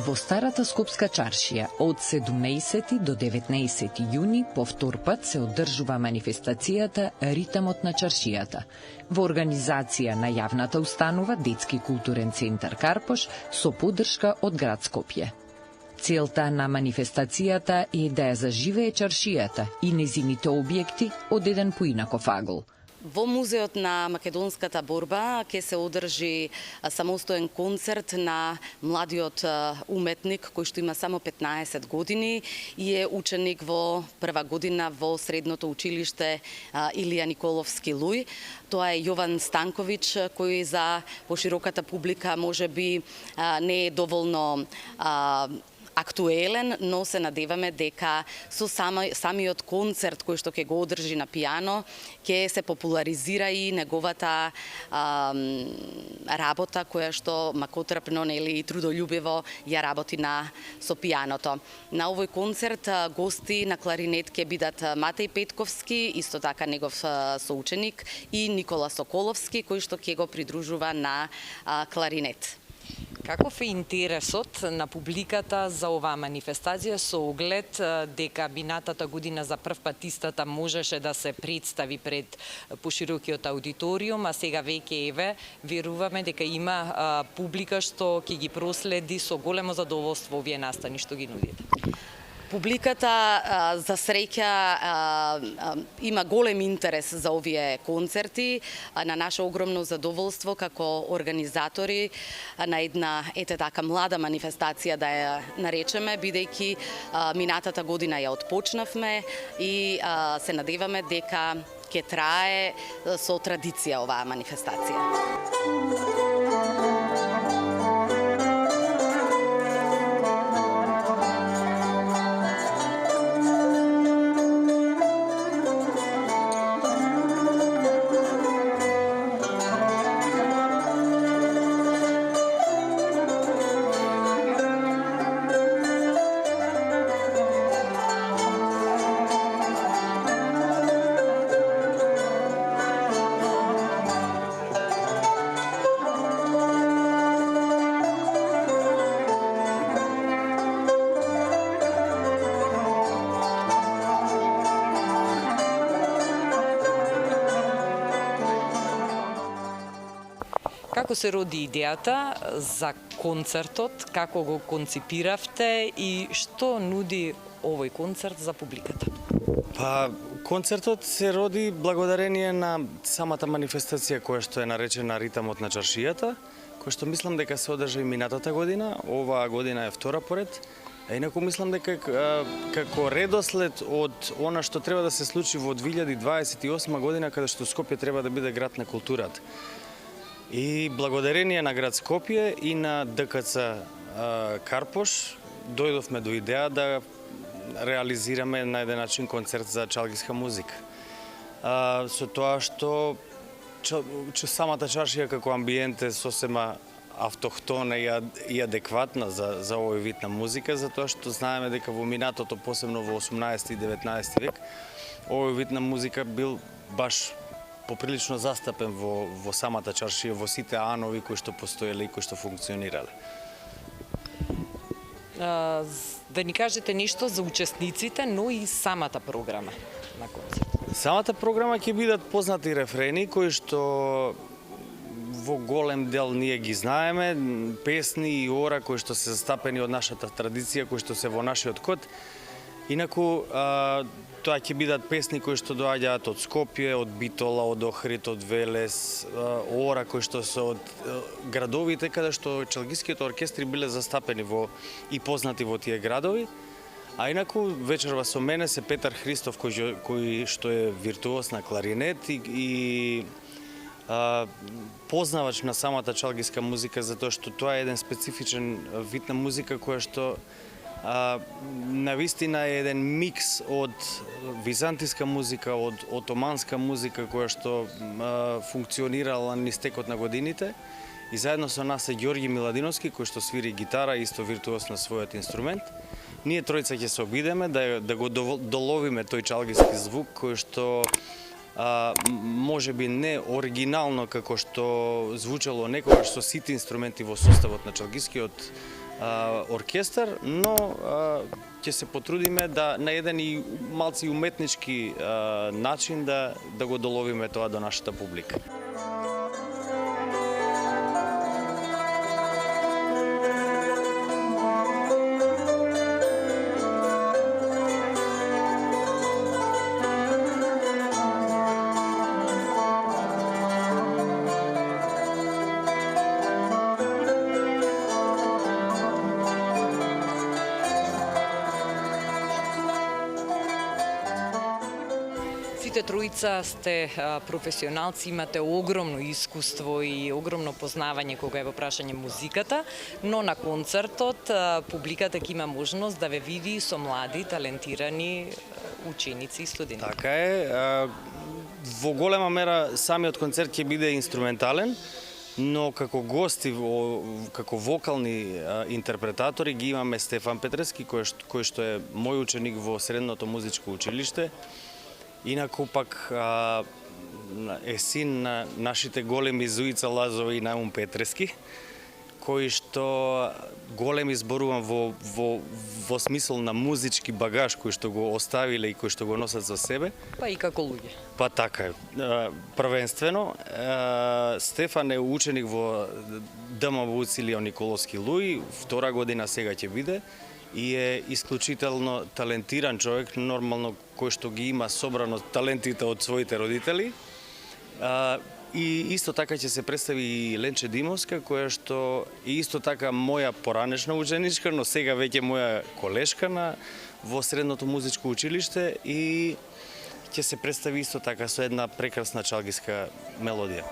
Во старата Скопска чаршија од 17 до 19 јуни по втор пат се одржува манифестацијата Ритамот на чаршијата во организација на јавната установа Детски културен центар Карпош со поддршка од град Скопје. Целта на манифестацијата е да ја заживее чаршијата и незините објекти од еден поинаков агол. Во Музеот на македонската борба ќе се одржи самостоен концерт на младиот уметник кој што има само 15 години и е ученик во прва година во средното училиште Илија Николовски Луј. Тоа е Јован Станковиќ, кој за пошироката публика можеби не е доволно актуелен, но се надеваме дека со самиот концерт кој што ќе го одржи на пијано, ќе се популаризира и неговата работа која што макотрпно и трудолюбиво ја работи со пијаното. На овој концерт гости на кларинет ќе бидат Матеј Петковски, исто така негов соученик, и Никола Соколовски, кој што ќе го придружува на кларинет. Каков е интересот на публиката за оваа манифестација со оглед дека минатата година за прв пат истата можеше да се представи пред поширокиот аудиториум, а сега веќе веруваме дека има публика што ќе ги проследи со големо задоволство овие настани што ги нудите? Публиката, за среќа, има голем интерес за овие концерти, на наше огромно задоволство како организатори на една така млада манифестација, да ја наречеме, бидејќи минатата година ја отпочнавме и се надеваме дека ќе трае со традиција оваа манифестација. Како се роди идејата за концертот, како го конципиравте и што нуди овој концерт за публиката? Концертот се роди благодарение на самата манифестација која што е наречена Ритамот на чаршијата, која што мислам дека се одржа и минатата година, оваа година е втора поред. А инаку мислам дека како редослед од она што треба да се случи во 2028 година, каде што Скопје треба да биде град на културата. И благодарение на град Скопје и на ДКЦ Карпош дојдовме до идеја да реализираме на еден начин концерт за чалгиска музика. Со тоа што самата чаршија како амбиент е сосема автохтона и адекватна за овој вид на музика, затоа што знаеме дека во минатото, посебно во 18 и 19 век, овој вид на музика бил баш поприлично застапен во самата чаршија, во сите анови кои што постоеле и кои што функционирале. Да ни кажете нешто за учесниците, но и самата програма на концерт. Самата програма ќе бидат познати рефрени кои што во голем дел ние ги знаеме, песни и ора кои што се застапени од нашата традиција, кои што се во нашиот код. Инаку, тоа ќе бидат песни кои што доаѓаат од Скопје, од Битола, од Охрид, од Велес, ора кои што се од градовите каде што чалгиските оркестри биле застапени и познати во тие градови. А инаку вечерва со мене се Петар Христов кој што е виртуоз на кларинет и познавач на самата чалгиска музика, затоа што тоа е еден специфичен вид на музика која што навистина е еден микс од византиска музика, од отоманска музика која што функционирала низ текот на годините, и заедно со нас е Ѓорги Миладиновски кој што свири гитара, исто виртуоз на својот инструмент. Ние тројца ќе се обидеме да го доловиме тој чалгиски звук кој што може би не оригинално како што звучало некогаш со сите инструменти во составот на чалгискиот оркестар, но ќе се потрудиме да на еден и малци уметнички начин да го доловиме тоа до нашата публика. Сите тројца сте професионалци, имате огромно искуство и огромно познавање кога е во прашање музиката, но на концертот публиката ќе има можност да ве види со млади, талентирани ученици и студенти. Така е. Во голема мера самиот концерт ќе биде инструментален, но како гости, како вокални интерпретатори ги имаме Стефан Петрески, кој што е мој ученик во Средното музичко училиште. Инаку пак е син на нашите големи Зуица Лазова и Наум Петрески, кој што големи зборувам во смисол на музички багаж кој што го оставиле и кој што го носат за себе. Па и како луѓе. Па така е. Првенствено, Стефан е ученик во ДМВУ Цилио Николовски Луи, втора година сега ќе биде, и е исклучително талентиран човек, нормално кој што ги има собрано талентите од своите родители. И исто така ќе се представи и Ленче Димовска, која што е исто така моја поранешна ученичка, но сега веќе моја колешка во Средното музичко училиште, и ќе се представи исто така со една прекрасна чалгиска мелодија.